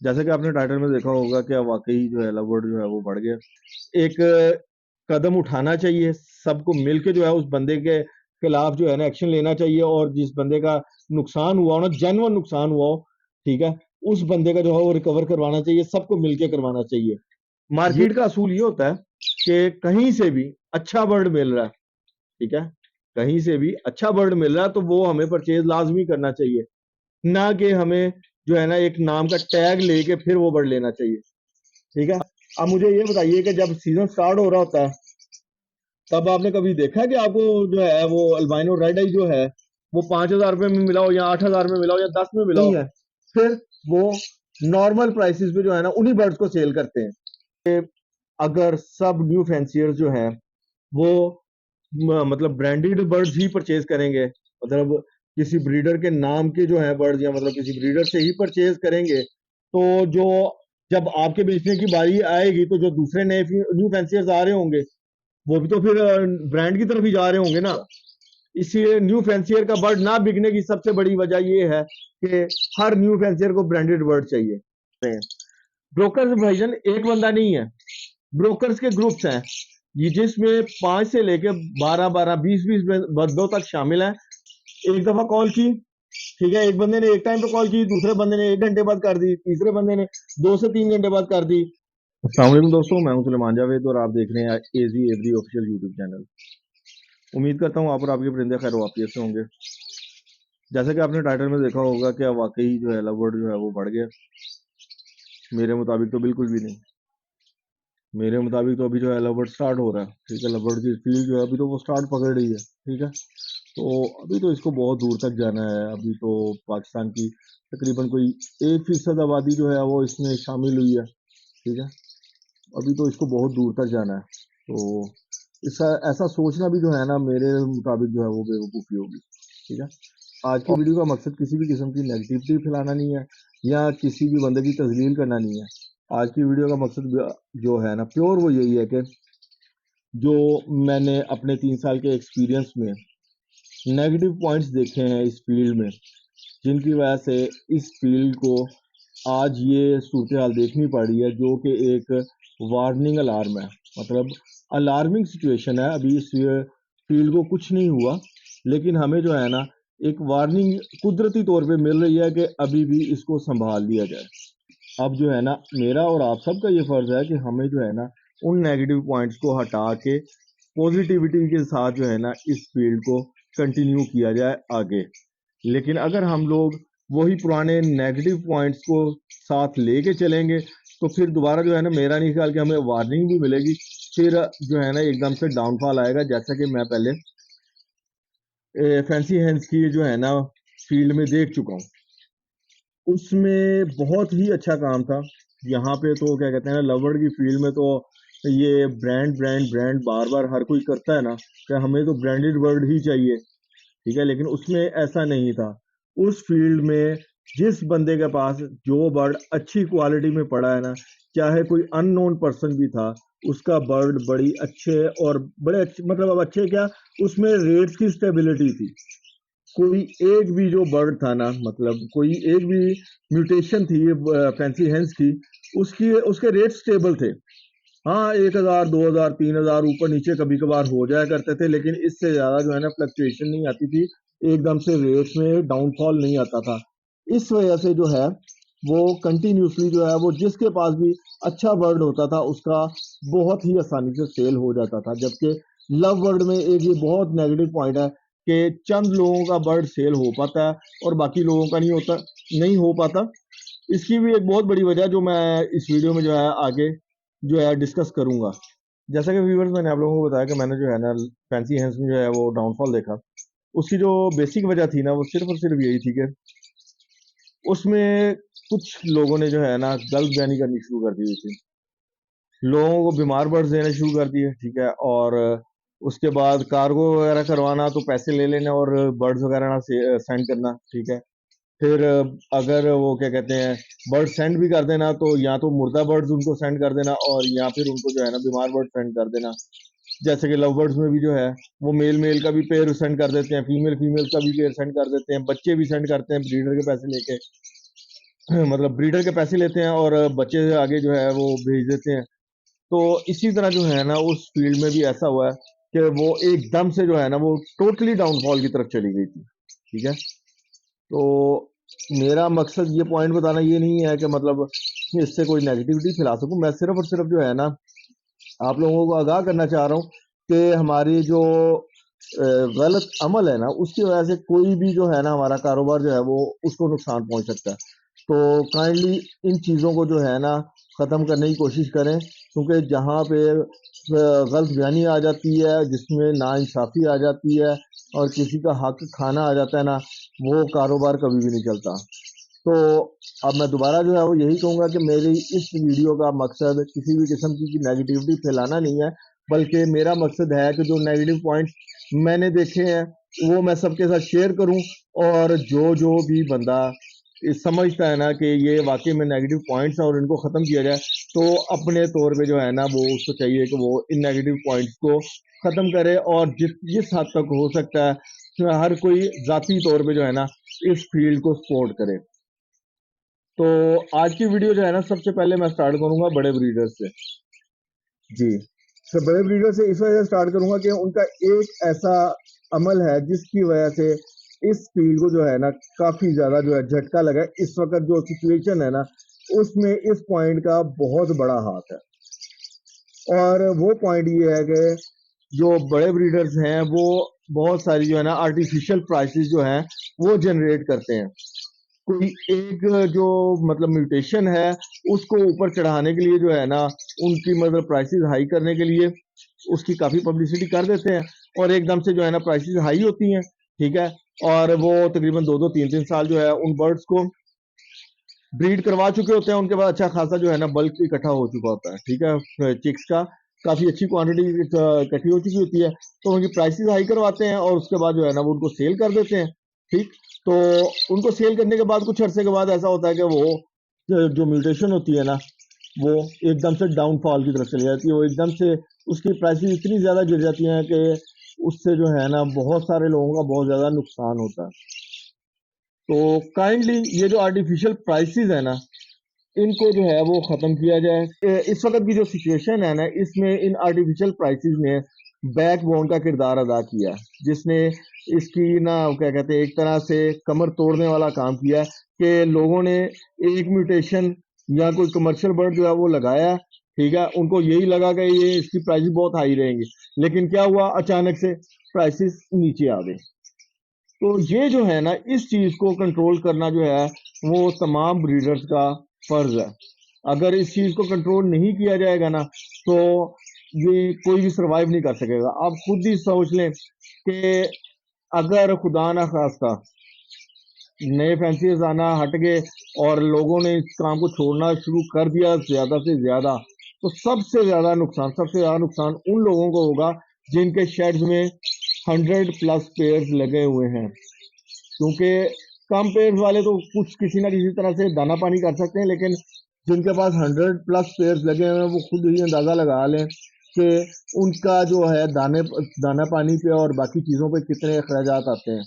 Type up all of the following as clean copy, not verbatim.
जैसे कि आपने टाइटल में देखा होगा कि वाकई जो है लव बर्ड जो है वो बढ़ गया। एक कदम उठाना चाहिए, सबको मिलके जो है उस बंदे के खिलाफ जो है ना एक्शन लेना चाहिए, और जिस बंदे का नुकसान हुआ हो ना, जेन्युइन नुकसान हुआ हो, ठीक है, उस बंदे का जो है वो रिकवर करवाना चाहिए, सबको मिलके करवाना चाहिए। मार्केट का असूल ये होता है कि कहीं से भी अच्छा बर्ड मिल रहा है, ठीक है, कहीं से भी अच्छा बर्ड मिल रहा है तो वो हमें परचेज लाजमी करना चाहिए, ना कि हमें जो है ना एक नाम का टैग लेके फिर वो बर्ड लेना चाहिए, ठीक है। अब मुझे ये बताइए कि जब सीजन स्टार्ट हो रहा होता है तब आपने कभी देखा है कि आपको जो है वो अल्बाइनो रेड आई जो है वो 5,000 रुपये में मिला हो या 8,000 में मिला हो या 10 में मिला हो? नहीं है। फिर वो नॉर्मल प्राइसेस पे जो है ना उन्हीं बर्ड्स को सेल करते हैं। अगर सब न्यू फैंसियर्स जो है वो मतलब ब्रांडेड बर्ड्स ही परचेज करेंगे, मतलब किसी ब्रीडर के नाम के जो है बर्ड्स या मतलब किसी ब्रीडर से ही परचेज करेंगे, तो जो जब आपके बेचने की बारी आएगी तो जो दूसरे नए न्यू फैंसियर्स आ रहे होंगे वो भी तो फिर ब्रांड की तरफ ही जा रहे होंगे ना। इसीलिए न्यू फैंसियर का बर्ड ना बिकने की सबसे बड़ी वजह ये है कि हर न्यू फैंसियर को ब्रांडेड बर्ड चाहिए। ब्रोकर्स भाईजान एक बंदा नहीं है, ब्रोकर्स के ग्रुप्स हैं ये, जिसमें 5 से लेके 12-12 20-20 बंदों तक शामिल हैं। एक दफा कॉल की, ठीक है, एक बंदे ने एक टाइम पे कॉल की, दूसरे बंदे ने 1 घंटे बाद कर दी, तीसरे बंदे ने 2 से 3 घंटे बाद कर दी। अस्सलाम वालेकुम दोस्तों, मैं हूं सुलेमान जावेद और आप देख रहे हैं एजी एवरी ऑफिशियल यूट्यूब चैनल। उम्मीद करता हूं आप और आपके परिंदे खैर वाफियत से होंगे। जैसे कि आपने टाइटल में देखा होगा कि वाकई जो है लव बर्ड जो है वो बढ़ गया। मेरे मुताबिक तो बिल्कुल भी नहीं। मेरे मुताबिक तो अभी जो है लव बर्ड स्टार्ट हो रहा है, ठीक है, लव बर्ड की फील्ड जो है अभी तो वो स्टार्ट पकड़ रही है, ठीक है। तो अभी तो इसको बहुत दूर तक जाना है। अभी तो पाकिस्तान की तकरीबन कोई 1% आबादी जो है वो इसमें शामिल हुई है, ठीक है। अभी तो इसको बहुत दूर तक जाना है। तो इसका ऐसा सोचना भी जो है ना मेरे मुताबिक जो है वो बेवकूफ़ी होगी, ठीक है। आज की वीडियो का मकसद किसी भी किस्म की नेगेटिविटी फैलाना नहीं है या किसी भी बंदे की तजलील करना नहीं है। आज की वीडियो का मकसद जो है ना प्योर वो यही है कि जो मैंने अपने 3 साल के एक्सपीरियंस में नेगेटिव पॉइंट्स देखे हैं इस फील्ड में, जिनकी वजह से इस फील्ड को आज ये सूरत हाल देखनी पड़ रही है, जो कि एक वार्निंग अलार्म है, मतलब अलार्मिंग सिचुएशन है। अभी इस फील्ड को कुछ नहीं हुआ, लेकिन हमें जो है ना एक वार्निंग कुदरती तौर पे मिल रही है कि अभी भी इसको संभाल लिया जाए। अब जो है ना मेरा और आप सबका ये फर्ज है कि हमें जो है ना उन नेगेटिव पॉइंट्स को हटा के पॉजिटिविटी के साथ जो है ना इस फील्ड को कंटिन्यू किया जाए आगे। लेकिन अगर हम लोग वही पुराने नेगेटिव पॉइंट्स को साथ लेके चलेंगे तो फिर दोबारा जो है ना मेरा नहीं ख्याल कि हमें वार्निंग भी मिलेगी, फिर जो है ना एकदम से डाउनफॉल आएगा। जैसा कि मैं पहले फैंसी हैंड्स की जो है ना फील्ड में देख चुका हूँ, उसमें बहुत ही अच्छा काम था। यहाँ पे तो क्या कहते हैं ना लवर्ड की फील्ड में तो ये ब्रांड ब्रांड ब्रांड बार बार हर कोई करता है ना कि हमें तो ब्रांडेड वर्ड ही चाहिए, ठीक है, लेकिन उसमें ऐसा नहीं था। उस फील्ड में जिस बंदे के पास जो बर्ड अच्छी क्वालिटी में पड़ा है ना, चाहे कोई अननोन पर्सन भी था, उसका बर्ड बड़ी अच्छे और बड़े अच्छे, मतलब अब अच्छे क्या, उसमें रेट्स की स्टेबिलिटी थी। कोई एक भी जो बर्ड था ना, मतलब कोई एक भी म्यूटेशन थी फैंसी हेंस की, उसकी उसके रेट स्टेबल थे। हाँ, 1,000 2,000 3,000 ऊपर नीचे कभी कभार हो जाया करते थे, लेकिन इससे ज्यादा जो है ना फ्लक्चुएशन नहीं आती थी, एकदम से रेट्स में डाउनफॉल नहीं आता था। इस वजह से जो है वो कंटिन्यूसली जो है वो जिसके पास भी अच्छा बर्ड होता था उसका बहुत ही आसानी से सेल हो जाता था। जबकि लव बर्ड में एक ये बहुत नेगेटिव पॉइंट है कि चंद लोगों का बर्ड सेल हो पाता है और बाकी लोगों का नहीं हो पाता। इसकी भी एक बहुत बड़ी वजह जो मैं इस वीडियो में जो है आगे जो है डिस्कस करूंगा। जैसा कि व्यूअर्स मैंने आप लोगों को बताया कि मैंने जो है ना फैंसी हैंड्स में जो है वो डाउनफॉल देखा। उसकी जो बेसिक वजह थी ना वो सिर्फ और सिर्फ यही थी कि उसमें कुछ लोगों ने जो है ना गलत बयानी करनी शुरू कर दी हुई थी, लोगों को बीमार बर्ड्स देने शुरू कर दिए, ठीक है, और उसके बाद कार्गो वगैरह करवाना तो पैसे ले लेना और बर्ड्स वगैरह ना सेंड करना, ठीक है। फिर अगर वो क्या कहते हैं बर्ड सेंड भी कर देना तो या तो मुर्दा बर्ड्स उनको सेंड कर देना और या फिर उनको जो है ना बीमार बर्ड सेंड कर देना। जैसे कि लव बर्ड्स में भी जो है वो मेल मेल का भी पेयर सेंड कर देते हैं, फीमेल फीमेल का भी पेयर सेंड कर देते हैं, बच्चे भी सेंड करते हैं ब्रीडर के पैसे लेके। मतलब ब्रीडर के पैसे लेते हैं और बच्चे आगे जो है वो भेज देते हैं। तो इसी तरह जो है ना उस फील्ड में भी ऐसा हुआ है कि वो एकदम से जो है ना वो टोटली डाउनफॉल की तरफ चली गई थी। ठीक है, तो मेरा मकसद ये पॉइंट बताना ये नहीं है कि मतलब कि इससे कोई नेगेटिविटी फैला सकूं। मैं सिर्फ और सिर्फ जो है ना आप लोगों को आगाह करना चाह रहा हूँ कि हमारी जो गलत अमल है ना उसकी वजह से कोई भी जो है ना हमारा कारोबार जो है वो उसको नुकसान पहुंच सकता है। तो काइंडली इन चीज़ों को जो है ना ख़त्म करने की कोशिश करें, क्योंकि जहाँ पे गलत बयानी आ जाती है, जिसमें नाइंसाफ़ी आ जाती है और किसी का हक खाना आ जाता है ना, वो कारोबार कभी भी नहीं चलता। तो अब मैं दोबारा जो है वो यही कहूँगा कि मेरी इस वीडियो का मकसद किसी भी किस्म की नेगेटिविटी फैलाना नहीं है, बल्कि मेरा मकसद है कि जो नेगेटिव पॉइंट्स मैंने देखे हैं वो मैं सबके साथ शेयर करूं, और जो जो भी बंदा समझता है ना कि ये वाकई में नेगेटिव पॉइंट्स हैं और इनको ख़त्म किया जाए, तो अपने तौर पे जो है ना वो उसको चाहिए कि वो इन नेगेटिव पॉइंट्स को ख़त्म करे, और जिस हद तक हो सकता है तो हर कोई ज़ाती तौर पे जो है ना इस फील्ड को सपोर्ट करे। तो आज की वीडियो जो है ना सबसे पहले मैं स्टार्ट करूंगा बड़े ब्रीडर से। जी, तो बड़े ब्रीडर से इस वजह से स्टार्ट करूंगा कि उनका एक ऐसा अमल है जिसकी वजह से इस फील्ड को जो है ना काफी ज्यादा जो है झटका लगा है। इस वक्त जो सिचुएशन है ना उसमें इस पॉइंट का बहुत बड़ा हाथ है, और वो पॉइंट ये है कि जो बड़े ब्रीडर्स हैं वो बहुत सारी जो है ना आर्टिफिशियल प्राइसेस जो हैं वो जनरेट करते हैं। कोई एक जो मतलब म्यूटेशन है उसको ऊपर चढ़ाने के लिए जो है ना उनकी मतलब प्राइसेस हाई करने के लिए उसकी काफी पब्लिसिटी कर देते हैं, और एकदम से जो है ना प्राइसेस हाई होती हैं। ठीक है, और वो तकरीबन 2-2 3-3 साल जो है उन बर्ड्स को ब्रीड करवा चुके होते हैं, उनके बाद अच्छा खासा जो है ना बल्क इकट्ठा हो चुका होता है। ठीक है, चिक्स का काफी अच्छी क्वांटिटी इकट्ठी हो चुकी होती है, तो उनकी प्राइसेस हाई करवाते हैं और उसके बाद जो है ना वो उनको सेल कर देते हैं। ठीक, तो उनको सेल करने के बाद कुछ अरसे के बाद ऐसा होता है कि वो जो म्यूटेशन होती है ना वो एकदम से डाउनफॉल की तरफ चली जाती है, वो एकदम से उसकी प्राइसेस इतनी ज्यादा गिर जाती हैं कि उससे जो है ना बहुत सारे लोगों का बहुत ज्यादा नुकसान होता है। तो काइंडली ये जो आर्टिफिशियल प्राइसेस है ना इनको जो है वो खत्म किया जाए। इस वक्त की जो सिचुएशन है ना इसमें इन आर्टिफिशियल प्राइसेस ने बैकबोन का किरदार अदा किया, जिसने इसकी ना क्या कहते हैं एक तरह से कमर तोड़ने वाला काम किया कि लोगों ने एक म्यूटेशन या कोई कमर्शियल बर्ड जो है वो लगाया। ठीक है, उनको यही लगा कि ये इसकी प्राइसेस बहुत हाई रहेंगी, लेकिन क्या हुआ अचानक से प्राइसेस नीचे आ गए। तो ये जो है ना इस चीज को कंट्रोल करना जो है वो तमाम ब्रीडर्स का फर्ज है। अगर इस चीज को कंट्रोल नहीं किया जाएगा ना तो ये कोई भी सरवाइव नहीं कर सकेगा। आप खुद ही सोच लें कि अगर खुदा ना खास्ता नए फैंसीज आना हट गए और लोगों ने इस काम को छोड़ना शुरू कर दिया ज्यादा से ज्यादा, तो सबसे ज्यादा नुकसान उन लोगों को होगा जिनके शेड्स में 100+ पेयर्स लगे हुए हैं। क्योंकि कम पेयर्स वाले तो कुछ किसी ना किसी तरह से दाना पानी कर सकते हैं, लेकिन जिनके पास 100+ पेयर्स लगे हुए हैं वो खुद ही अंदाजा लगा लें कि उनका जो है दाना पानी पे और बाकी चीज़ों पे कितने अखराजात आते हैं।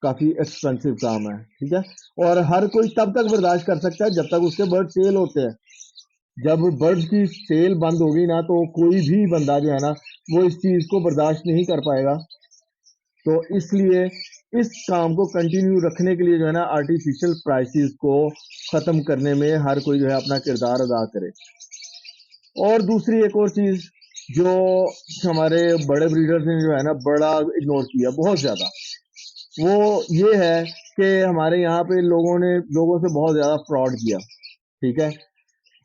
काफ़ी एक्सपेंसिव काम है। ठीक है, और हर कोई तब तक बर्दाश्त कर सकता है जब तक उसके बर्ड सेल होते हैं। जब बर्ड्स की सेल बंद होगी ना तो कोई भी बंदा जो है ना वो इस चीज़ को बर्दाश्त नहीं कर पाएगा। तो इसलिए इस काम को कंटिन्यू रखने के लिए जो है ना आर्टिफिशियल प्राइसेस को ख़त्म करने में हर कोई जो है अपना किरदार अदा करे। और दूसरी एक और चीज़ जो हमारे बड़े ब्रीडर्स ने जो है ना बड़ा इग्नोर किया बहुत ज़्यादा, वो ये है कि हमारे यहाँ पे लोगों से बहुत ज़्यादा फ्रॉड किया। ठीक है,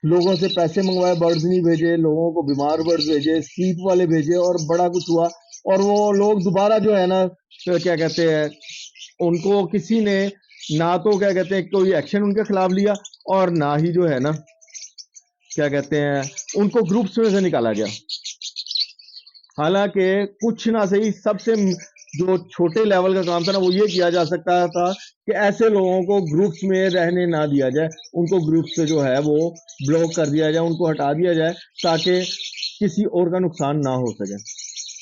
लोगों से पैसे मंगवाए, बर्ड्स नहीं भेजे, लोगों को बीमार बर्ड्स भेजे, स्लीप वाले भेजे, और बड़ा कुछ हुआ। और वो लोग दोबारा जो है ना तो क्या कहते हैं उनको किसी ने ना तो क्या कहते हैं कोई एक्शन उनके खिलाफ लिया, और ना ही जो है ना क्या कहते हैं उनको ग्रुप्स में से निकाला गया। हालांकि कुछ ना सही सबसे जो छोटे लेवल का काम था ना वो ये किया जा सकता था कि ऐसे लोगों को ग्रुप्स में रहने ना दिया जाए, उनको ग्रुप से जो है वो ब्लॉक कर दिया जाए, उनको हटा दिया जाए ताकि किसी और का नुकसान ना हो सके।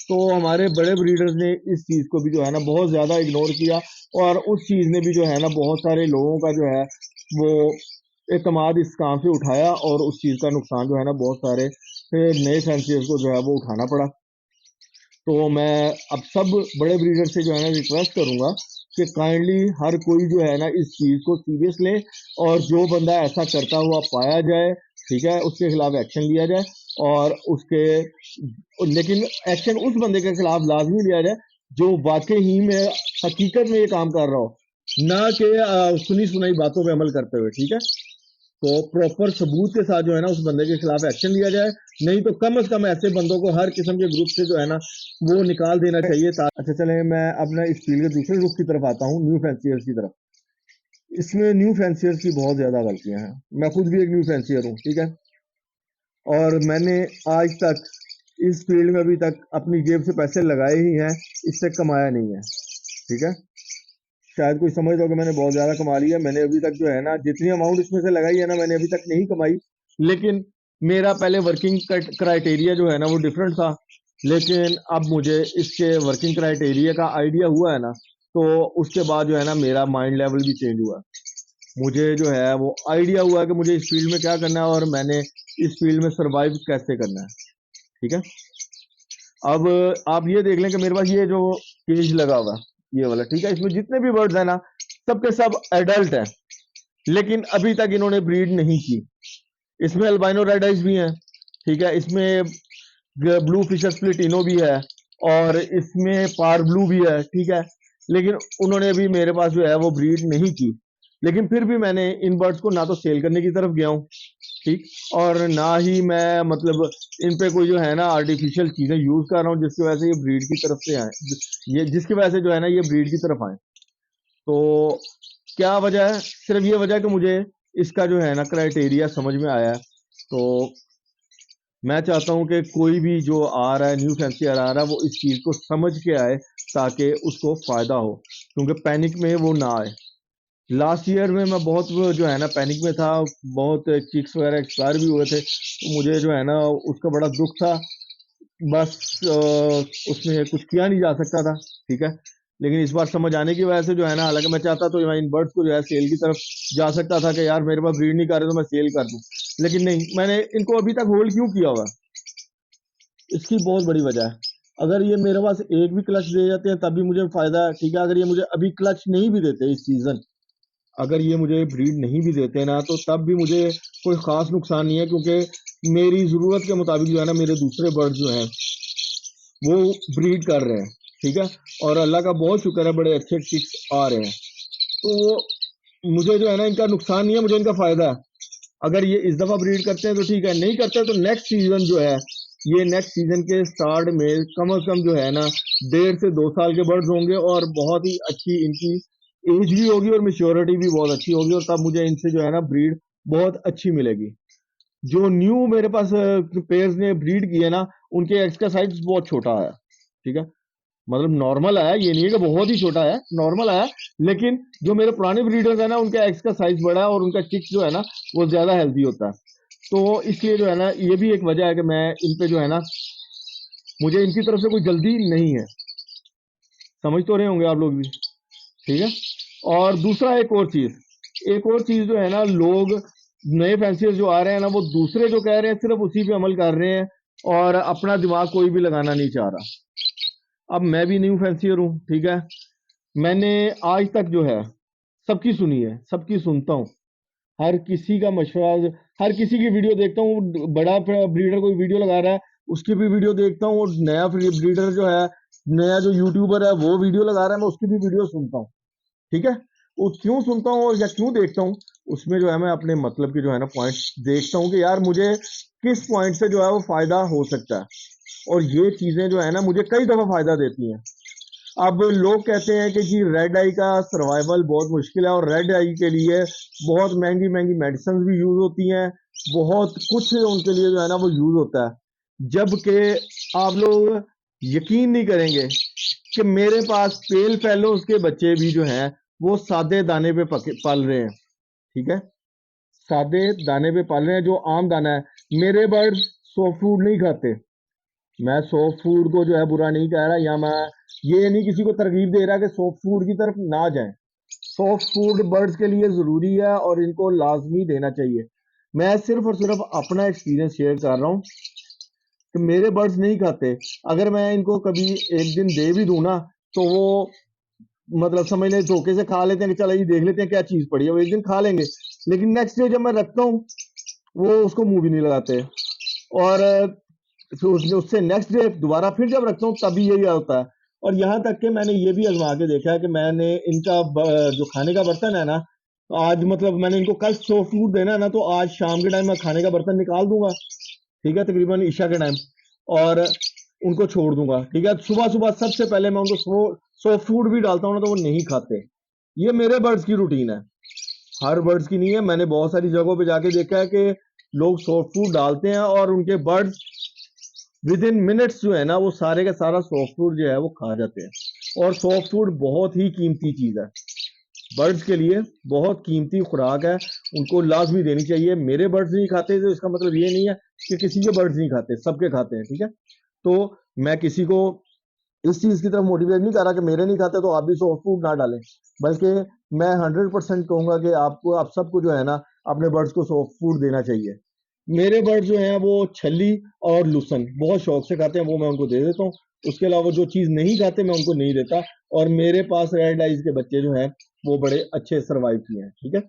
तो हमारे बड़े ब्रीडर्स ने इस चीज़ को भी जो है ना बहुत ज़्यादा इग्नोर किया, और उस चीज़ ने भी जो है ना बहुत सारे लोगों का जो है वो एतमाद इस काम से उठाया और उस चीज़ का नुकसान जो है ना बहुत सारे नए फैंसियर्स को जो है वो उठाना पड़ा। तो मैं अब सब बड़े ब्रीडर से जो है ना रिक्वेस्ट करूंगा कि काइंडली हर कोई जो है ना इस चीज़ को सीरियस ले, और जो बंदा ऐसा करता हुआ पाया जाए, ठीक है, उसके खिलाफ एक्शन लिया जाए। और उसके लेकिन एक्शन उस बंदे के खिलाफ लाजमी लिया जाए जो वाकई ही में हकीकत में ये काम कर रहा हो, ना कि सुनी सुनाई बातों पे अमल करते हुए, ठीक है। तो प्रॉपर सबूत के साथ जो है ना उस बंदे के खिलाफ एक्शन लिया जाए, नहीं तो कम से कम ऐसे बंदों को हर किस्म के ग्रुप से जो है ना वो निकाल देना चाहिए। अच्छा चले, मैं अपना इस फील्ड के दूसरे रुख की तरफ आता हूँ, न्यू फैंसियर्स की तरफ। इसमें न्यू फैंसियर्स की बहुत ज्यादा गलतियां हैं। मैं खुद भी एक न्यू फैंसियर हूँ, ठीक है, और मैंने आज तक इस फील्ड में अभी तक अपनी जेब से पैसे लगाए ही हैं, इससे कमाया नहीं है, ठीक है। शायद कोई समझ लो कि मैंने बहुत ज्यादा कमा लिया। मैंने अभी तक जो है ना जितनी अमाउंट इसमें से लगाई है ना मैंने अभी तक नहीं कमाई, लेकिन मेरा पहले वर्किंग क्राइटेरिया जो है ना वो डिफरेंट था। लेकिन अब मुझे इसके वर्किंग क्राइटेरिया का आइडिया हुआ है ना, तो उसके बाद जो है ना मेरा माइंड लेवल भी चेंज हुआ। मुझे जो है वो आइडिया हुआ कि मुझे इस फील्ड में क्या करना है और मैंने इस फील्ड में सरवाइव कैसे करना है, ठीक है। अब आप ये देख लें कि मेरे पास ये जो केज लगा हुआ है ये वाला, ठीक है, इसमें जितने भी बर्ड्स हैं ना सबके सब एडल्ट हैं, लेकिन अभी तक इन्होंने ब्रीड नहीं की। इसमें अल्बाइनो रेड आइज भी हैं, ठीक है, इसमें ब्लू फिशर स्प्लिटिनो भी है, और इसमें पार ब्लू भी है, ठीक है। लेकिन उन्होंने अभी मेरे पास जो है वो ब्रीड नहीं की। लेकिन फिर भी मैंने इन बर्ड्स को ना तो सेल करने की तरफ गया हूँ, ठीक, और ना ही मैं मतलब इन पे कोई जो है ना आर्टिफिशियल चीजें यूज कर रहा हूँ जिसकी वजह से ये ब्रीड की तरफ से आए, ये जिसकी वजह से जो है ना ये ब्रीड की तरफ आए। तो क्या वजह है? सिर्फ ये वजह है कि मुझे इसका जो है ना क्राइटेरिया समझ में आया है। तो मैं चाहता हूं कि कोई भी जो आ रहा है, न्यू फैंसियर आ रहा है, वो इस चीज को समझ के आए ताकि उसको फायदा हो, क्योंकि पैनिक में वो ना आए। लास्ट ईयर में मैं बहुत जो है ना पैनिक में था, बहुत चिक्स वगैरह एक्सपायर भी हुए थे, तो मुझे जो है ना उसका बड़ा दुख था। बस उसमें कुछ किया नहीं जा सकता था, ठीक है। लेकिन इस बार समझ आने की वजह से जो है ना, हालांकि मैं चाहता तो मैं इन बर्ड्स को जो है सेल की तरफ जा सकता था कि यार मेरे पास ब्रीड नहीं कर रहे तो मैं सेल कर दूं, लेकिन नहीं, मैंने इनको अभी तक होल्ड क्यों किया हुआ है? इसकी बहुत बड़ी वजह है। अगर ये मेरे पास एक भी क्लच दे जाते हैं तब भी मुझे फायदा है, ठीक है। अगर ये मुझे अभी क्लच नहीं भी देते इस सीजन, अगर ये मुझे ब्रीड नहीं भी देते ना, तो तब भी मुझे कोई खास नुकसान नहीं है, क्योंकि मेरी जरूरत के मुताबिक जो है ना मेरे दूसरे बर्ड जो हैं वो ब्रीड कर रहे हैं, ठीक है। और अल्लाह का बहुत शुक्र है, बड़े अच्छे चिक्स आ रहे हैं। तो मुझे जो है ना इनका नुकसान नहीं है, मुझे इनका फायदा है। अगर ये इस दफा ब्रीड करते हैं तो ठीक है, नहीं करते तो नेक्स्ट सीजन जो है, ये नेक्स्ट सीजन के स्टार्ट में कम से कम जो है ना 1.5 से 2 साल के बर्ड्स होंगे, और बहुत ही अच्छी इनकी एज भी होगी और मेच्योरिटी भी बहुत अच्छी होगी, और तब मुझे इनसे जो है ना ब्रीड बहुत अच्छी मिलेगी। जो न्यू मेरे पास पेयर्स ने ब्रीड की है ना, उनके एग्स का साइज बहुत छोटा है, ठीक है, मतलब नॉर्मल आया, ये नहीं है कि बहुत ही छोटा है, नॉर्मल आया। लेकिन जो मेरे पुराने ब्रीडर्स है ना उनका एग्स का साइज बड़ा है और उनका चिक्स जो है ना वो ज्यादा हेल्दी होता है। तो इसलिए जो है ना ये भी एक वजह है कि मैं इन पे जो है ना, मुझे इनकी तरफ से कोई जल्दी नहीं है। समझ तो रहे होंगे आप लोग भी, ठीक है। और दूसरा एक और चीज जो है ना, लोग नए फैंसियर्स जो आ रहे हैं ना वो दूसरे जो कह रहे हैं सिर्फ उसी पे अमल कर रहे हैं, और अपना दिमाग कोई भी लगाना नहीं चाह रहा। अब मैं भी न्यू फैंसियर हूँ, ठीक है, मैंने आज तक जो है सबकी सुनी है, सबकी सुनता हूँ, हर किसी का मशवरा, हर किसी की वीडियो देखता हूँ। बड़ा ब्रीडर कोई वीडियो लगा रहा है उसकी भी वीडियो देखता हूँ, और नया ब्रीडर जो है, नया जो यूट्यूबर है वो वीडियो लगा रहा है, मैं उसकी भी वीडियो सुनता हूँ, ठीक है। वो क्यों सुनता हूँ और या क्यों देखता हूँ, उसमें जो है मैं अपने मतलब के जो है ना पॉइंट देखता हूँ कि यार मुझे किस पॉइंट से जो है वो फायदा हो सकता है, और ये चीजें जो है ना मुझे कई दफा फायदा देती हैं। अब लोग कहते हैं कि जी रेड आई का सर्वाइवल बहुत मुश्किल है, और रेड आई के लिए बहुत महंगी महंगी मेडिसिन भी यूज होती हैं, बहुत कुछ उनके लिए जो है ना वो यूज होता है। जबकि आप लोग यकीन नहीं करेंगे कि मेरे पास पेल फेलोज के बच्चे भी जो हैं वो सादे दाने पे पल रहे हैं, ठीक है, सादे दाने पे पल रहे हैं, जो आम दाना है। मेरे बर्ड सॉफ्ट फूड नहीं खाते। मैं सॉफ्ट फूड को जो है बुरा नहीं कह रहा, या मैं ये नहीं किसी को तरगीब दे रहा कि सॉफ्ट फूड की तरफ ना जाएं, सॉफ्ट फूड बर्ड्स के लिए ज़रूरी है और इनको लाजमी देना चाहिए। मैं सिर्फ और सिर्फ अपना एक्सपीरियंस शेयर कर रहा हूँ कि मेरे बर्ड्स नहीं खाते। अगर मैं इनको कभी एक दिन दे भी दूं ना, तो वो मतलब समझ लें धोखे से खा लेते हैं कि चलो ये देख लेते हैं क्या चीज़ पड़ी है, वो एक दिन खा लेंगे, लेकिन नेक्स्ट डे जब मैं रखता हूँ वो उसको मुंह भी नहीं लगाते। और फिर उससे नेक्स्ट डे दोबारा फिर जब रखता हूँ तभी यही होता है। और यहाँ तक कि मैंने ये भी आजमा के देखा है कि मैंने इनका जो खाने का बर्तन है ना, आज मतलब मैंने इनको कल सो फूड देना है ना, तो आज शाम के टाइम मैं खाने का बर्तन निकाल दूंगा, ठीक है, तकरीबन ईशा के टाइम, और उनको छोड़ दूंगा, ठीक है। सुबह सुबह सबसे पहले मैं उनको सो फूड भी डालता हूँ ना, तो वो नहीं खाते। ये मेरे बर्ड्स की रूटीन है, हर बर्ड्स की नहीं है। मैंने बहुत सारी जगहों पे जाके देखा है कि लोग सॉफ्ट फूड डालते हैं और उनके बर्ड्स विद इन मिनट्स जो है ना, वो सारे का सारा सॉफ्ट फूड जो है वो खा जाते हैं। और सॉफ्ट फूड बहुत ही कीमती चीज़ है, बर्ड्स के लिए बहुत कीमती खुराक है, उनको लाजमी देनी चाहिए। मेरे बर्ड्स नहीं खाते तो इसका मतलब ये नहीं है कि किसी के बर्ड्स नहीं खाते, सबके खाते हैं, ठीक है। तो मैं किसी को इस चीज़ की तरफ मोटिवेट नहीं कर रहा कि मेरे नहीं खाते तो आप भी सॉफ्ट फूड ना डालें, बल्कि मैं 100% कहूँगा कि आपको, आप सबको जो है ना, अपने बर्ड्स को सॉफ्ट फूड देना चाहिए। मेरे बर्ड जो हैं वो छल्ली और लूसन बहुत शौक से खाते हैं, वो मैं उनको दे देता हूँ। उसके अलावा जो चीज़ नहीं खाते मैं उनको नहीं देता। और मेरे पास रेड आइज के बच्चे जो हैं वो बड़े अच्छे सर्वाइव किए हैं, ठीक है।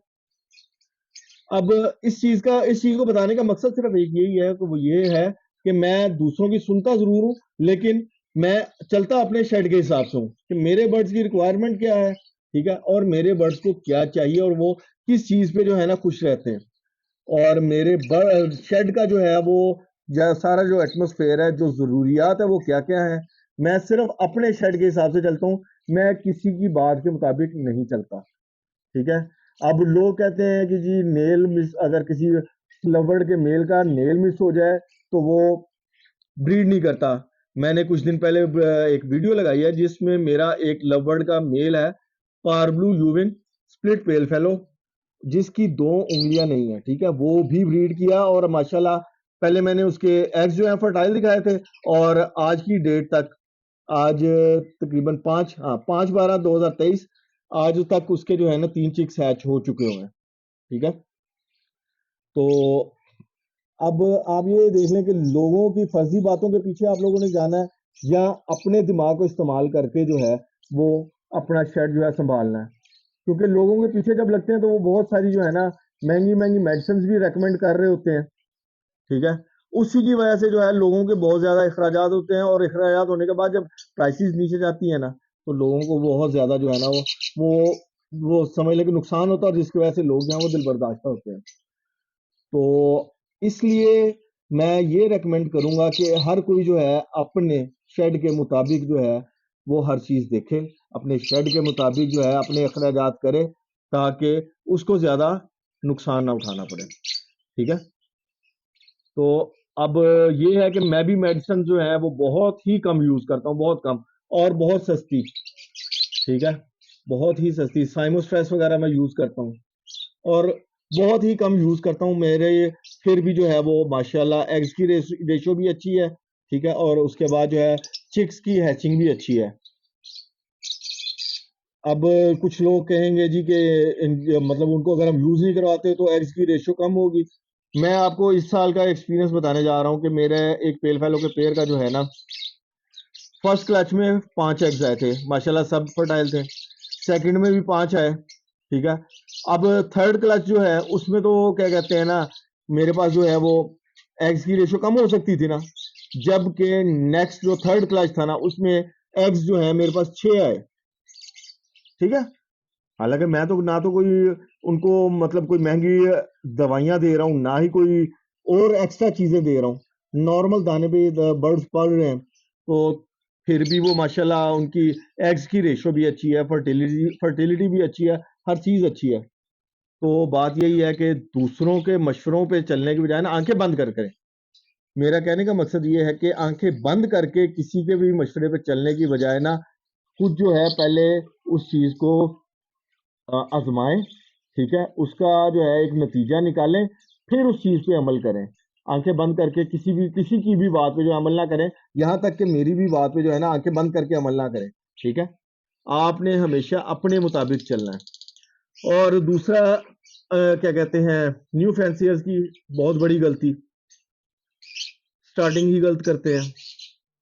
अब इस चीज़ को बताने का मकसद सिर्फ एक यही है कि वो ये है कि मैं दूसरों की सुनता ज़रूर हूँ, लेकिन मैं चलता अपने शेड के हिसाब से हूँ कि मेरे बर्ड्स की रिक्वायरमेंट क्या है, ठीक है, और मेरे बर्ड्स को क्या चाहिए और वो किस चीज़ पे जो है ना खुश रहते हैं। और मेरे शेड का जो है वो सारा जो एटमॉस्फेयर है, जो ज़रूरियात है वो क्या-क्या है, मैं सिर्फ अपने शेड के हिसाब से चलता हूँ, मैं किसी की बात के मुताबिक नहीं चलता, ठीक है। अब लोग कहते हैं कि जी नेल मिस, अगर किसी लवर्ड के मेल का नेल मिस हो जाए तो वो ब्रीड नहीं करता। मैंने कुछ दिन पहले एक वीडियो लगाई है जिसमें मेरा एक लवर्ड का मेल है, पारब्लू यूविन स्प्लिट पेल फेलो, जिसकी 2 उँगलियाँ नहीं है, ठीक है? वो भी ब्रीड किया और माशाल्लाह पहले मैंने उसके एग्स जो हैं फर्टाइल दिखाए थे, और आज की डेट तक, आज तकरीबन 5/12/2023, आज तक उसके जो है ना 3 चिक्स हैच हो चुके हुए हैं, ठीक है? तो अब आप ये देख लें कि लोगों की फर्जी बातों के पीछे आप लोगों ने जाना है या अपने दिमाग को इस्तेमाल करके जो है वो अपना शेड जो है संभालना है। क्योंकि लोगों के पीछे जब लगते हैं तो वो बहुत सारी जो है ना महंगी-महंगी मेडिसिन्स भी रेकमेंड कर रहे होते हैं, ठीक है? उसी की वजह से जो है लोगों के बहुत ज़्यादा अखराजात होते हैं, और अखराजात होने के बाद जब प्राइसेज़ नीचे जाती है ना, तो लोगों को बहुत ज़्यादा जो है ना वो वो समझ लें कि नुकसान होता है, और जिसकी वजह से लोग जो हैं वो दिलबर्दाश्त होते हैं। तो इसलिए मैं ये रेकमेंड करूँगा कि हर कोई जो है अपने शेड के मुताबिक जो है वो हर चीज़ देखे, अपने शेड के मुताबिक जो है अपने अखराजात करे, ताकि उसको ज़्यादा नुकसान ना उठाना पड़े, ठीक है? तो अब ये है कि मैं भी मेडिसिन जो है वो बहुत ही कम यूज़ करता हूँ, बहुत कम, और बहुत सस्ती, ठीक है? बहुत ही सस्ती साइमोस्ट्रेस वगैरह मैं यूज़ करता हूँ, और बहुत ही कम यूज़ करता हूँ। मेरे फिर भी जो है वो माशाल्लाह एग्स की रेशो भी अच्छी है, ठीक है? और उसके बाद जो है चिक्स की हैचिंग भी अच्छी है। अब कुछ लोग कहेंगे जी कि मतलब उनको अगर हम यूज़ नहीं करवाते तो एग्स की रेशो कम होगी। मैं आपको इस साल का एक्सपीरियंस बताने जा रहा हूँ कि मेरे एक पेल फेलो के पेयर का जो है ना, फर्स्ट क्लच में 5 एग्स आए थे, माशाल्लाह सब फर्टाइल थे। सेकंड में भी 5 आए, ठीक है? अब थर्ड क्लच जो है उसमें तो क्या कहते हैं ना, मेरे पास जो है वो एग्स की रेशो कम हो सकती थी ना, जबकि नेक्स्ट जो थर्ड क्लच था ना उसमें एग्स जो है मेरे पास 6 आए, ठीक है? हालाँकि मैं तो ना तो कोई उनको मतलब कोई महँगी दवाइयाँ दे रहा हूँ, ना ही कोई और एक्स्ट्रा चीज़ें दे रहा हूँ। नॉर्मल दाने पे बर्ड्स पल रहे हैं, तो फिर भी वो माशाल्लाह उनकी एग्स की रेशो भी अच्छी है, फर्टिलिटी भी अच्छी है, हर चीज़ अच्छी है। तो बात यही है कि दूसरों के मशवरों पे चलने की बजाय ना आँखें बंद कर करें। मेरा कहने का मकसद ये है कि आँखें बंद करके किसी के भी मशवरे पे चलने की बजाय ना, खुद जो है पहले उस चीज़ को आज़माएँ, ठीक है? उसका जो है एक नतीजा निकालें, फिर उस चीज़ पे अमल करें। आँखें बंद करके किसी की भी बात पे जो अमल ना करें, यहाँ तक कि मेरी भी बात पे जो है ना आँखें बंद करके अमल ना करें, ठीक है? आपने हमेशा अपने मुताबिक चलना है। और दूसरा क्या कहते हैं, न्यू फैंसियर्स की बहुत बड़ी गलती, स्टार्टिंग ही गलत करते हैं,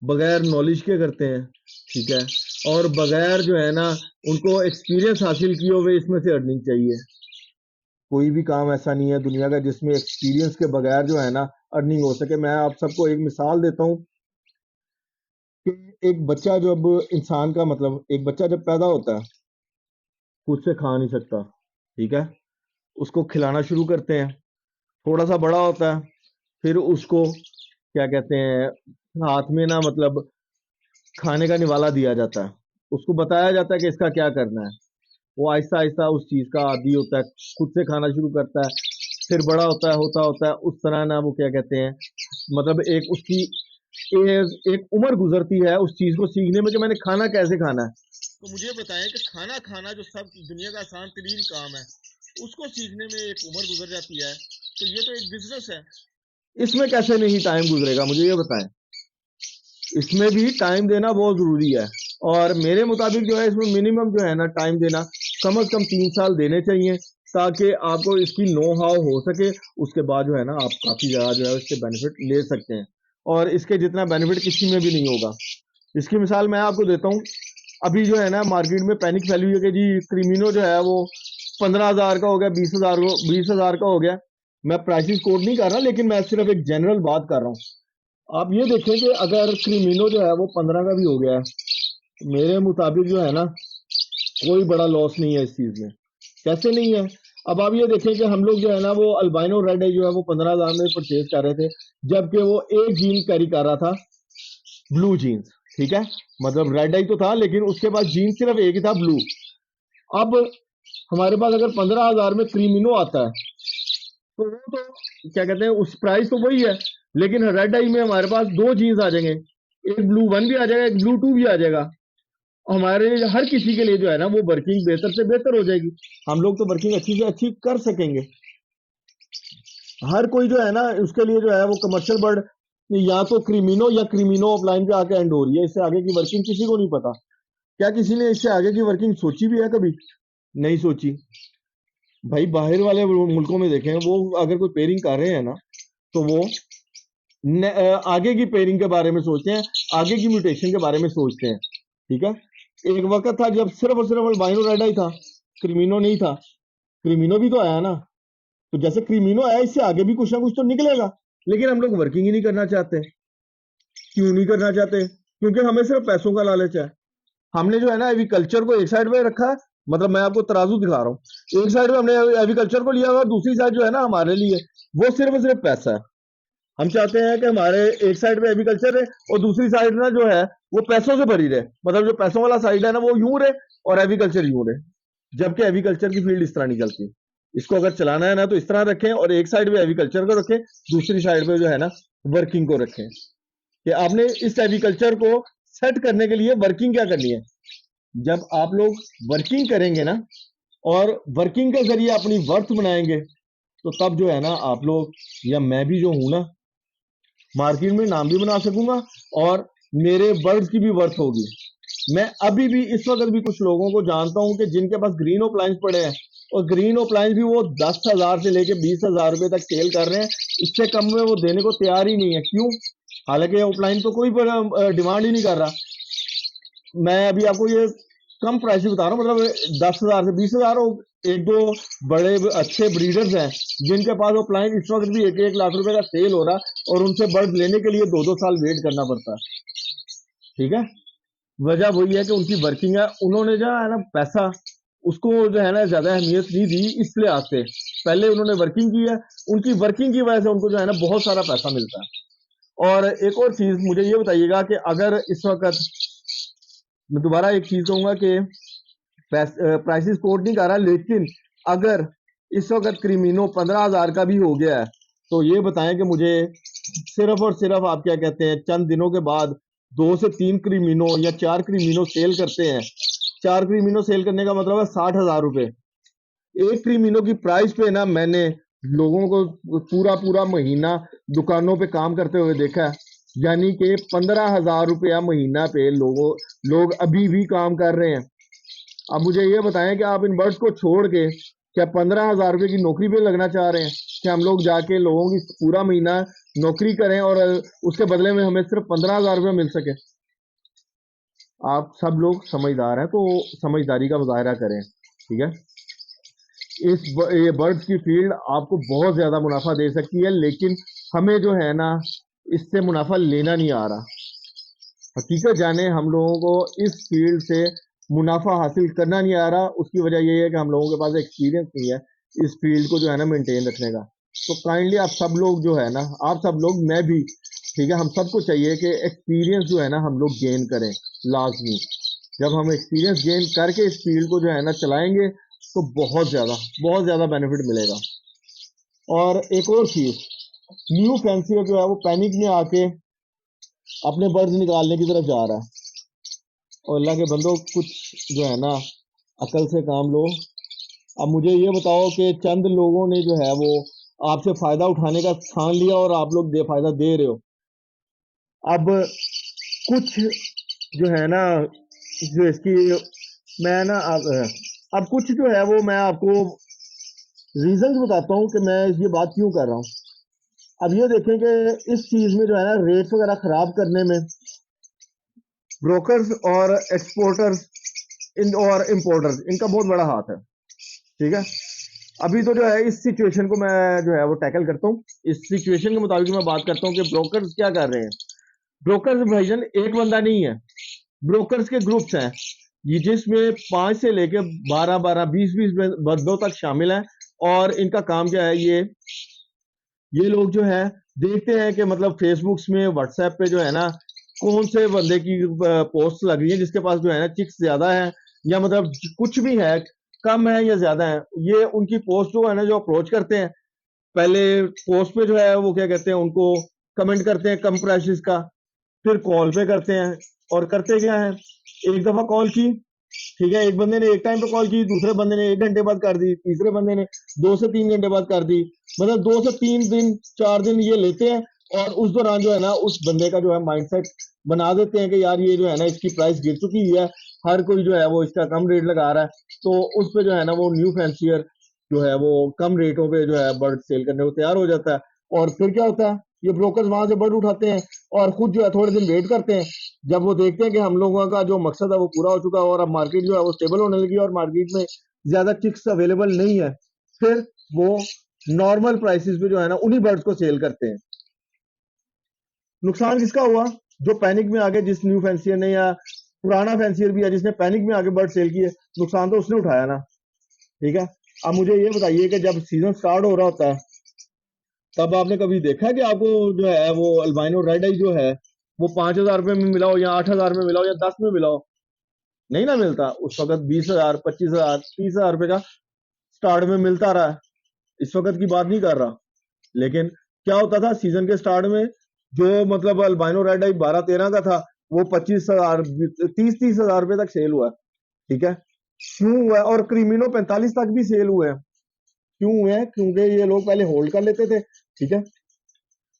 बगैर नॉलेज के करते हैं, ठीक है, और बगैर जो है ना उनको एक्सपीरियंस हासिल किए हुए इसमें से अर्निंग चाहिए। कोई भी काम ऐसा नहीं है दुनिया का जिसमें एक्सपीरियंस के बगैर जो है ना अर्निंग हो सके। मैं आप सबको एक मिसाल देता हूँ कि एक बच्चा जब इंसान का मतलब एक बच्चा जब पैदा होता है खुद से खा नहीं सकता, ठीक है, उसको खिलाना शुरू करते हैं, थोड़ा सा बड़ा होता है, फिर उसको क्या कहते हैं हाथ में ना मतलब खाने का निवाला दिया जाता है, उसको बताया जाता है कि इसका क्या करना है, वो आहिस्ता आहिस्ता उस चीज का आदी होता है, खुद से खाना शुरू करता है, फिर बड़ा होता है, होता है उस तरह ना वो क्या कहते हैं मतलब एक उसकी एक उम्र गुजरती है उस चीज को सीखने में कि मैंने खाना कैसे खाना है। तो मुझे बताएं कि खाना खाना जो सब दुनिया का आसान तरीन काम है उसको सीखने में एक उम्र गुजर जाती है, तो ये तो एक बिजनेस है, इसमें कैसे नहीं टाइम गुजरेगा, मुझे ये बताएं। इसमें भी टाइम देना बहुत जरूरी है, और मेरे मुताबिक जो है इसमें मिनिमम जो है ना टाइम देना कम से कम 3 साल देने चाहिए ताकि आपको इसकी नो हाउ हो सके। उसके बाद जो है ना आप काफी ज्यादा जो है इसके बेनिफिट ले सकते हैं, और इसके जितना बेनिफिट किसी में भी नहीं होगा। इसकी मिसाल मैं आपको देता हूँ, अभी जो है ना मार्केट में पैनिक फैली हुई है कि जी क्रिमिनो जो है वो 15,000 का हो गया, 20,000 का हो गया। मैं प्राइसेस कोट नहीं कर रहा, लेकिन मैं सिर्फ एक जनरल बात कर रहा हूँ। आप ये देखें कि अगर क्रिमिनो जो है वो 15 का भी हो गया है, तो मेरे मुताबिक जो है ना कोई बड़ा लॉस नहीं है इस चीज में। कैसे नहीं है? अब आप ये देखें कि हम लोग जो है ना वो अल्बाइनो रेड आई जो है वो 15,000 में परचेज कर रहे थे, जबकि वो एक जीन कैरी कर रहा था, ब्लू जीन्स, ठीक है, मतलब रेड आई तो था लेकिन उसके पास जीन्स सिर्फ एक ही था, ब्लू। अब हमारे पास अगर 15,000 में क्रीमिनो आता है तो वो तो क्या कहते हैं उस प्राइस तो वही है, लेकिन रेड आई में हमारे पास दो जीन्स आ जाएंगे, एक ब्लू वन भी आ जाएगा, एक ब्लू टू भी आ जाएगा। हमारे लिए हर किसी के लिए जो है ना वो वर्किंग बेहतर से बेहतर हो जाएगी, हम लोग तो वर्किंग अच्छी से अच्छी कर सकेंगे। हर कोई जो है ना उसके लिए जो है वो कमर्शियल बर्ड या तो क्रिमिनो या क्रिमिनो ऑफलाइन पे आके एंड हो रही है, इससे आगे की वर्किंग किसी को नहीं पता। क्या किसी ने इससे आगे की वर्किंग सोची भी है कभी? नहीं सोची। भाई बाहर वाले मुल्कों में देखें, वो अगर कोई पेयरिंग कर रहे हैं ना तो वो आगे की पेयरिंग के बारे में सोचते हैं, आगे की म्यूटेशन के बारे में सोचते हैं, ठीक है। एक वक्त था जब सिर्फ और सिर्फ अल्बाइनो रेड आई था, क्रिमिनो नहीं था। क्रिमिनो भी तो आया ना, तो जैसे क्रिमिनो आया इससे आगे भी कुछ ना कुछ तो निकलेगा, लेकिन हम लोग वर्किंग ही नहीं करना चाहते। क्यों नहीं करना चाहते? क्योंकि हमें सिर्फ पैसों का लालच है। हमने जो है ना एग्रीकल्चर को एक साइड में रखा है, मतलब मैं आपको तराजू दिखा रहा हूँ, एक साइड में हमने एग्रीकल्चर को लिया हुआ, दूसरी साइड जो है ना हमारे लिए वो सिर्फ और सिर्फ पैसा है। हम चाहते हैं कि हमारे एक साइड में एग्रीकल्चर है और दूसरी साइड ना जो है वो पैसों से भरी रहे, मतलब जो पैसों वाला साइड है ना वो यूं रहे और एग्रीकल्चर यूं रहे, जबकि एग्रीकल्चर की फील्ड इस तरह नहीं चलती। इसको अगर चलाना है ना तो इस तरह रखें, और एक साइड में एग्रीकल्चर को रखें, दूसरी साइड में जो है ना वर्किंग को रखें, कि आपने इस एग्रीकल्चर को सेट करने के लिए वर्किंग क्या करनी है। जब आप लोग वर्किंग करेंगे ना और वर्किंग के जरिए अपनी वर्थ बनाएंगे, तो तब जो है ना आप लोग या मैं भी जो हूं ना मार्केट में नाम भी बना सकूंगा, और मेरे वर्ड्स की भी वर्थ होगी। मैं अभी भी इस वक्त भी कुछ लोगों को जानता हूं कि जिनके पास ग्रीन अप्लायंस पड़े हैं, और ग्रीन अप्लायंस भी वो 10,000 से लेके 20,000 रुपए तक सेल कर रहे हैं, इससे कम में वो देने को तैयार ही नहीं है। क्यों? हालांकि अप्लायंस तो कोई डिमांड ही नहीं कर रहा। मैं अभी आपको ये कम प्राइस बता रहा हूँ, मतलब 10,000 से 20,000 हो। एक दो बड़े अच्छे ब्रीडर्स हैं जिनके पास वो प्लांट इस वक्त भी 1-1 लाख रुपए का सेल हो रहा, और उनसे बर्ड लेने के लिए 2-2 साल वेट करना पड़ता है, ठीक है। वजह वही है कि उनकी वर्किंग है, उन्होंने जो है ना पैसा उसको जो है ना ज्यादा अहमियत नहीं दी, इसलिए आते पहले उन्होंने वर्किंग की है, उनकी वर्किंग की वजह से उनको जो है ना बहुत सारा पैसा मिलता है। और एक और चीज मुझे ये बताइएगा कि अगर इस वक्त मैं दोबारा एक चीज कहूंगा कि प्राइसेस कोट नहीं कर रहा, लेकिन अगर इस वक्त क्रीमिनो 15,000 का भी हो गया है, तो ये बताएं कि मुझे सिर्फ और सिर्फ आप क्या कहते हैं चंद दिनों के बाद 2 से 3 क्रीमिनो या 4 क्रीमिनो सेल करते हैं। 4 क्रीमिनो सेल करने का मतलब है 60,000 रुपए। एक क्रीमिनो की प्राइस पे ना मैंने लोगों को पूरा पूरा महीना दुकानों पे काम करते हुए देखा है, यानी कि 15,000 रुपया महीना पे लोग अभी भी काम कर रहे हैं। अब मुझे ये बताएं कि आप इन बर्ड्स को छोड़ के क्या 15,000 रुपये की नौकरी पे लगना चाह रहे हैं कि हम लोग जाके लोगों की पूरा महीना नौकरी करें और उसके बदले में हमें सिर्फ 15,000 रुपये मिल सके? आप सब लोग समझदार हैं तो समझदारी का मुजाहरा करें, ठीक है। ये बर्ड्स की फील्ड आपको बहुत ज्यादा मुनाफा दे सकती है, लेकिन हमें जो है ना इससे मुनाफा लेना नहीं आ रहा। हकीकत जाने हम लोगों को इस फील्ड से मुनाफा हासिल करना नहीं आ रहा। उसकी वजह यही है कि हम लोगों के पास एक्सपीरियंस नहीं है इस फील्ड को जो है ना मेंटेन रखने का। तो काइंडली आप सब लोग जो है ना, आप सब लोग, मैं भी, ठीक है, हम सबको चाहिए कि एक्सपीरियंस जो है ना हम लोग गेन करें लाजमी। जब हम एक्सपीरियंस गेन करके इस फील्ड को जो है ना चलाएंगे तो बहुत ज्यादा बेनिफिट मिलेगा। और एक और चीज, न्यू फैंसियर जो है वो पैनिक में आके अपने बर्ड्स निकालने की तरफ जा रहा है। और अल्लाह के बंदो, कुछ जो है ना अकल से काम लो। अब मुझे ये बताओ कि चंद लोगों ने जो है वो आपसे फायदा उठाने का ठान लिया और आप लोग फायदा दे रहे हो। अब कुछ जो है ना, जो इसकी मैं ना अब कुछ जो है वो मैं आपको रीजन बताता हूँ कि मैं ये बात क्यों कर रहा हूँ। अब ये देखें कि इस चीज में जो है ना रेट्स वगैरह खराब करने में ब्रोकर्स और एक्सपोर्टर्स और इम्पोर्टर्स इनका बहुत बड़ा हाथ है, ठीक है। अभी तो जो है इस सिचुएशन को मैं जो है वो टैकल करता हूँ। इस सिचुएशन के मुताबिक मैं बात करता हूँ कि ब्रोकर्स क्या कर रहे हैं। ब्रोकर्स भाईजन एक बंदा नहीं है, ब्रोकर्स के ग्रुप्स हैं ये, जिसमें 5 से लेके 12 20 बंदों तक शामिल हैं। और इनका काम क्या है, ये लोग जो है देखते हैं कि मतलब फेसबुक्स में, व्हाट्सएप पे जो है ना कौन से बंदे की पोस्ट लग रही है जिसके पास जो है ना चिक्स ज्यादा है, या मतलब कुछ भी है, कम है या ज्यादा है। ये उनकी पोस्ट जो है ना जो अप्रोच करते हैं, पहले पोस्ट पे जो है वो क्या कहते हैं, उनको कमेंट करते हैं कम प्राइसेस का, फिर कॉल पे करते हैं। और करते क्या है, एक दफा कॉल की, ठीक है, एक बंदे ने एक टाइम पे कॉल की, दूसरे बंदे ने 1 घंटे बाद कर दी, तीसरे बंदे ने 2 से 3 घंटे बाद कर दी। मतलब 2 से 3 दिन 4 दिन ये लेते हैं। और उस दौरान जो है ना उस बंदे का जो है माइंडसेट बना देते हैं कि यार ये जो है ना इसकी प्राइस गिर चुकी है, हर कोई जो है वो इसका कम रेट लगा रहा है। तो उस पे जो है ना वो न्यू फैंसियर जो है वो कम रेटों पे जो है बर्ड सेल करने को तैयार हो जाता है। और फिर क्या होता है, ये ब्रोकर्स वहां से बर्ड उठाते हैं और खुद जो है थोड़े दिन वेट करते हैं। जब वो देखते हैं कि हम लोगों का जो मकसद है वो पूरा हो चुका है और अब मार्केट जो है वो स्टेबल होने लगी है और मार्केट में ज्यादा चिक्स अवेलेबल नहीं है, फिर वो नॉर्मल प्राइसेस पे जो है ना उन्हीं बर्ड्स को सेल करते हैं। नुकसान किसका हुआ? जो पैनिक में आके, जिस न्यू फैंसियर ने या पुराना फैंसियर भी है जिसने पैनिक में आके बर्ड सेल किए, नुकसान तो उसने उठाया ना, ठीक है। अब मुझे ये बताइए कि जब सीजन स्टार्ट हो रहा होता है तब आपने कभी देखा है कि आपको जो है वो अल्बाइनो रेड आई जो है वो 5,000 रुपये में मिला हो या 8,000 में मिला हो या 10 में मिला हो? नहीं ना मिलता। उस वक्त 20,000, 25,000, 30,000 रुपये का स्टार्ट में मिलता रहा है। इस वक्त की बात नहीं कर रहा। लेकिन क्या होता था सीजन के स्टार्ट में, जो मतलब अल्बाइनो रेड आई 12-13 का था, वो 25,000, 30-30,000 रुपये तक सेल हुआ है, ठीक है। क्यों हुआ है? और क्रीमिनो 45 तक भी सेल हुए हैं। क्यों हुए हैं? क्योंकि ये लोग पहले होल्ड कर लेते थे, ठीक है,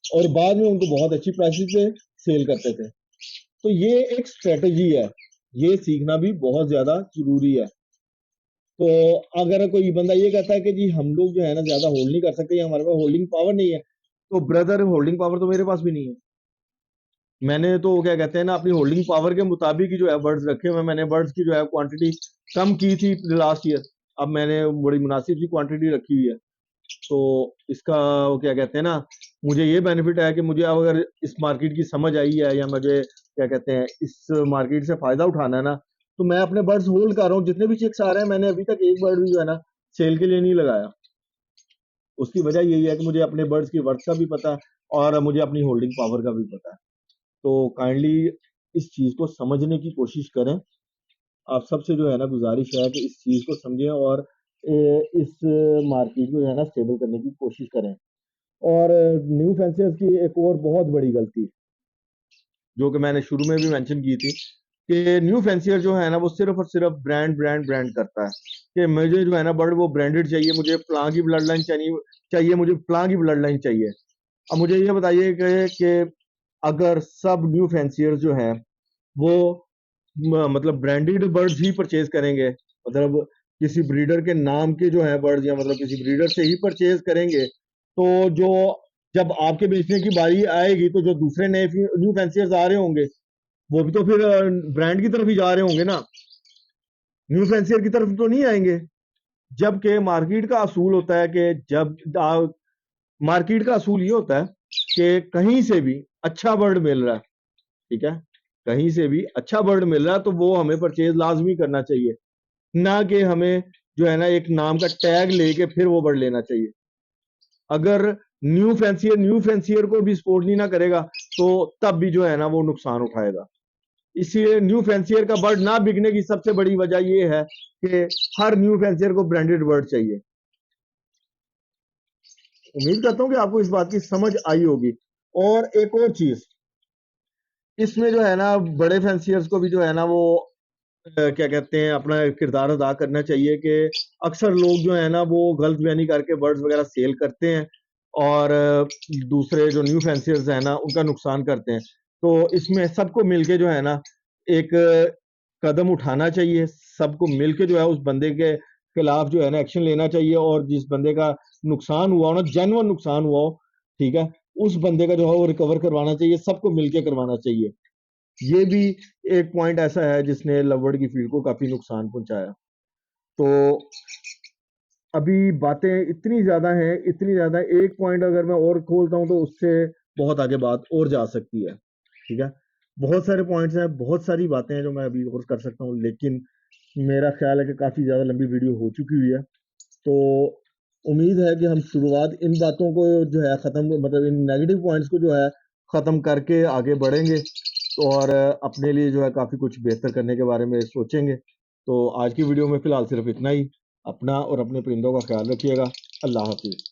और बाद में उनको बहुत अच्छी प्राइसेस पे सेल करते थे। तो ये एक स्ट्रेटजी है, ये सीखना भी बहुत ज्यादा जरूरी है। तो अगर कोई बंदा ये कहता है कि जी हम लोग जो है ना ज्यादा होल्ड नहीं कर सकते या हमारे पास होल्डिंग पावर नहीं है, तो ब्रदर होल्डिंग पावर तो मेरे पास भी नहीं है। मैंने तो क्या कहते हैं ना अपनी होल्डिंग पावर के मुताबिक ही जो है बर्ड्स रखे हुए हैं। मैंने बर्ड्स की जो है क्वांटिटी कम की थी लास्ट ईयर, अब मैंने बड़ी मुनासिब सी क्वांटिटी रखी हुई है। तो इसका वो क्या कहते हैं ना, मुझे ये बेनिफिट है कि मुझे अब अगर इस मार्केट की समझ आई है या मुझे क्या कहते हैं इस मार्केट से फायदा उठाना है ना, तो मैं अपने बर्ड्स होल्ड कर रहा हूँ। जितने भी चिक्स आ रहे हैं मैंने अभी तक एक बर्ड भी जो है ना सेल के लिए नहीं लगाया। उसकी वजह यही है कि मुझे अपने बर्ड्स की वर्थ का भी पता है और मुझे अपनी होल्डिंग पावर का भी पता है। तो काइंडली इस चीज को समझने की कोशिश करें। आप सबसे जो है ना गुजारिश है कि इस चीज को समझें और इस मार्केट को जो है ना स्टेबल करने की कोशिश करें। और न्यू फैंसियर्स की एक और बहुत बड़ी गलती, जो कि मैंने शुरू में भी मेंशन की थी, कि न्यू फैंसियर जो है ना वो सिर्फ और सिर्फ ब्रांड ब्रांड ब्रांड करता है कि मुझे जो है ना बर्ड वो ब्रांडेड चाहिए, मुझे फलां की ब्लड लाइन चाहिए, मुझे फलां की ब्लड लाइन चाहिए। अब मुझे ये बताइए कि अगर सब न्यू फैंसियर जो है वो मतलब ब्रांडेड बर्ड्स ही परचेज करेंगे, मतलब किसी ब्रीडर के नाम के जो है बर्ड्स या मतलब किसी ब्रीडर से ही परचेज करेंगे, तो जो जब आपके बेचने की बारी आएगी तो जो दूसरे नए न्यू फैंसियर्स आ रहे होंगे वो भी तो फिर ब्रांड की तरफ ही जा रहे होंगे ना, न्यू फैंसियर की तरफ तो नहीं आएंगे। जबकि मार्केट का असूल होता है कि मार्केट का असूल ये होता है कि कहीं से भी अच्छा बर्ड मिल रहा है, ठीक है, कहीं से भी अच्छा बर्ड मिल रहा है तो वो हमें परचेज लाजमी करना चाहिए, ना कि हमें जो है ना एक नाम का टैग लेके फिर वो बर्ड लेना चाहिए। अगर न्यू फैंसियर को भी सपोर्ट नहीं ना करेगा तो तब भी जो है ना वो नुकसान उठाएगा। इसलिए न्यू फैंसियर का बर्ड ना बिकने की सबसे बड़ी वजह ये है कि हर न्यू फैंसियर को ब्रांडेड बर्ड चाहिए। उम्मीद करता हूं कि आपको इस बात की समझ आई होगी। और एक और चीज इसमें जो है ना बड़े फैंसियर्स को भी जो है ना वो क्या कहते हैं अपना किरदार अदा करना चाहिए कि अक्सर लोग जो है ना वो गलत बयानी करके बर्ड्स वगैरह सेल करते हैं और दूसरे जो न्यू फैंसियर्स हैं ना उनका नुकसान करते हैं। तो इसमें सबको मिलके जो है ना एक कदम उठाना चाहिए, सबको मिलके जो है उस बंदे के खिलाफ जो है ना एक्शन लेना चाहिए और जिस बंदे का नुकसान हुआ हो ना, जेन्युइन नुकसान हुआ हो, ठीक है, उस बंदे का जो है वो रिकवर करवाना चाहिए, सबको मिलके करवाना चाहिए। ये भी एक पॉइंट ऐसा है जिसने लवबर्ड की फील्ड को काफी नुकसान पहुंचाया। तो अभी बातें इतनी ज्यादा हैं, इतनी ज्यादा, एक पॉइंट अगर मैं और खोलता हूं तो उससे बहुत आगे बात और जा सकती है, ठीक है। बहुत सारे पॉइंट्स हैं, बहुत सारी बातें हैं जो मैं अभी और कर सकता हूँ, लेकिन मेरा ख्याल है कि काफी ज्यादा लंबी वीडियो हो चुकी हुई है। तो उम्मीद है कि हम शुरुआत इन बातों को जो है खत्म, मतलब इन नेगेटिव पॉइंट्स को जो है खत्म करके आगे बढ़ेंगे और अपने लिए जो है काफी कुछ बेहतर करने के बारे में सोचेंगे। तो आज की वीडियो में फिलहाल सिर्फ इतना ही। अपना और अपने परिंदों का ख्याल रखिएगा। अल्लाह हाफिज।